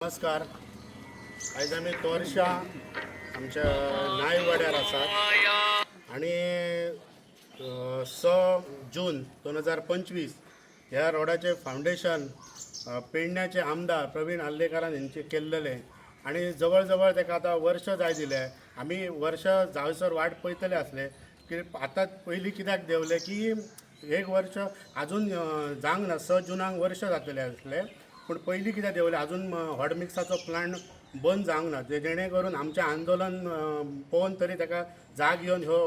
नमस्कार. आज आम्ही तोरशा आमच्या नाय वाड्यार आसात आणि 6 जून 2025 ह्या रोडाचे फाउंडेशन पेडण्याचे आमदार प्रवीण आर्लेकरान यांचे केल्लेले आणि जवळ ताका आता वर्ष जाय दिले. आम्ही वर्ष जायसर वाट पळयतले असले की आता पयलीं कित्याक देवले की एक वर्ष अजून जावंक ना. 6 जूनाक वर्ष जातले असले पण पयलीं कित्याक देवले अजून हॉट मिक्साचो प्लांट बंद जावंक ना. जेणे करून आमचें आंदोलन पळोवन तरी ताका जाग घेवन ह्यो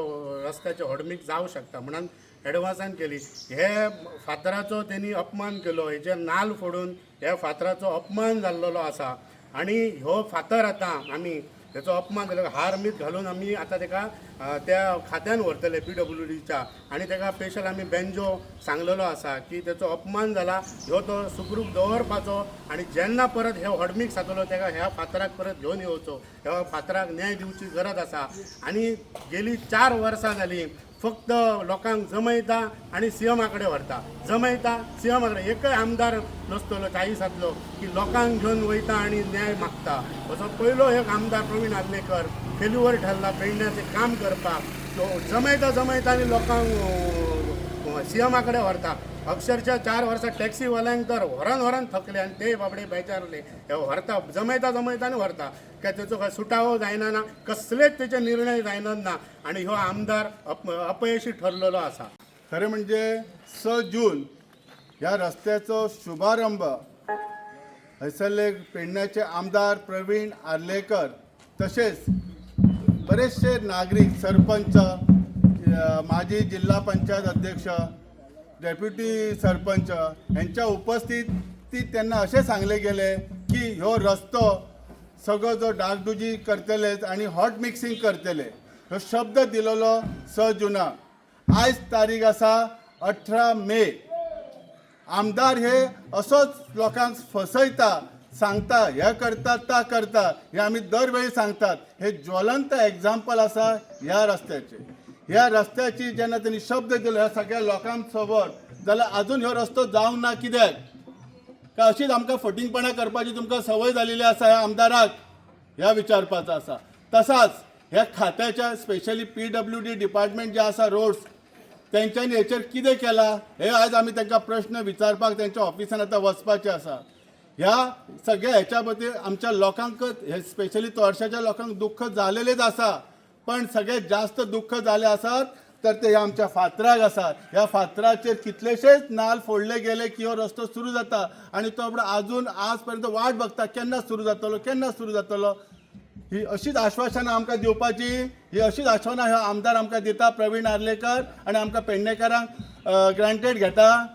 रस्त्याचे हॉट मिक्स जावं शकता म्हणून एडवान्सान केली. हे फातराचो त्यांनी अपमान केलो, हेचे नाल फोडून ह्या फातराचो अपमान जाल्लो आसा आणि ह्यो फातर आतां आमी त्याचो अपमान केलो. हार मीठ घालून आमी आतां ताका त्या खात्यान व्हरतले PWDच्या आणि ताका स्पेशल आमी बेंजो सांगलेलो आसा की त्याचो अपमान जाला, ह्यो तो सुखरूप दवरपाचो आणि जेन्ना परत हे हॉटमिक्स जातलो ताका ह्या फातराक परत घेवन येवचो. ह्या फातराक न्याय दिवची गरज आसा आणि गेली 4 वर्सां जालीं फक्त लोकांक जमयता आणि सीएमाकडे व्हरता, जमयता सीएमाकडे. एकय आमदार नसतलो 40सांतलो की लोकांक घेवन वयता आणि न्याय मागता. असो पयलो एक आमदार प्रवीण आर्लेकर फेल्युअर ठरला पेडण्याचें काम करपाक. तो जमयता आणि लोकांक सीएमाकडे व्हरता. अक्षरशः 4 वर्सां टॅक्सीवाल्यांक तर व्हरान थकले आणि ते बाबडे बेचारले. हे व्हरता जमयता आणि व्हरता काय त्याचो काय सुटावो जायना ना, कसलेच त्याचे निर्णय जायना ना आणि ह्यो आमदार अपयशी ठरलेलो आसा. खरें म्हणजे 6 जून ह्या रस्त्याचो शुभारंभ हैसरले पेडण्याचे आमदार प्रवीण आर्लेकर तसेच बरेचसे नागरिक, सरपंच, माजी जिल्हा पंचायत अध्यक्ष, डेप्युटी सरपंच यांच्या उपस्थितीत त्यांना असे सांगले गेले की ह्यो रस्तो सगळो जो डागडुजी करतलेच आणि हॉट मिक्सिंग करतले ह्यो शब्द दिलेलो 6 जुना. आज तारीख आसा 18 मे. आमदार हे असोच लोकांक फसयता, सांगता हे करतात ता करता, हे आमी दरवेळी सांगतात. हे ज्वलंत एक्झाम्पल आसा ह्या रस्त्याचे. ह्या रस्त्याची जेन्ना त्यांनी शब्द दिलो ह्या सगळ्या लोकांसमोर जाल्यार अजून ह्यो रस्तो जावंक ना. कित्याक काय अशीच आमकां फटिंगपणां करपाची तुमकां संवय जालेली आसा ह्या आमदाराक ह्या विचारपाचो आसा. तसाच ह्या खात्याच्या स्पेशली PWD डिपार्टमेंट जे आसा रोड्स तेंच्यांनी हेचेर कितें केलां हे आज आमी तांकां प्रश्न विचारपाक तेंच्या ऑफिसान आतां वचपाचें आसा. ह्या सगळ्या हेच्या बद्दल आमच्या लोकांक हे स्पेशली तोरशाच्या लोकांक दुख्ख जालेलेच आसा. पण सगळ्यात जास्त दुख्ख जाले आसात तर ते आमच्या फातराक आसात. ह्या फातराचेर कितलेशेच नाल फोडले गेले की हो रस्तो सुरू जाता आणि तो अजून आजपर्यंत वाट बघता केन्ना सुरू जातलो. ही अशीच आश्वासनां आमकां दिवपाची, ही अशीच आश्वासनां हे आमदार आमकां दिता प्रवीण आर्लेकर आणि आमकां पेडणेकारांक ग्रांटेड घेता.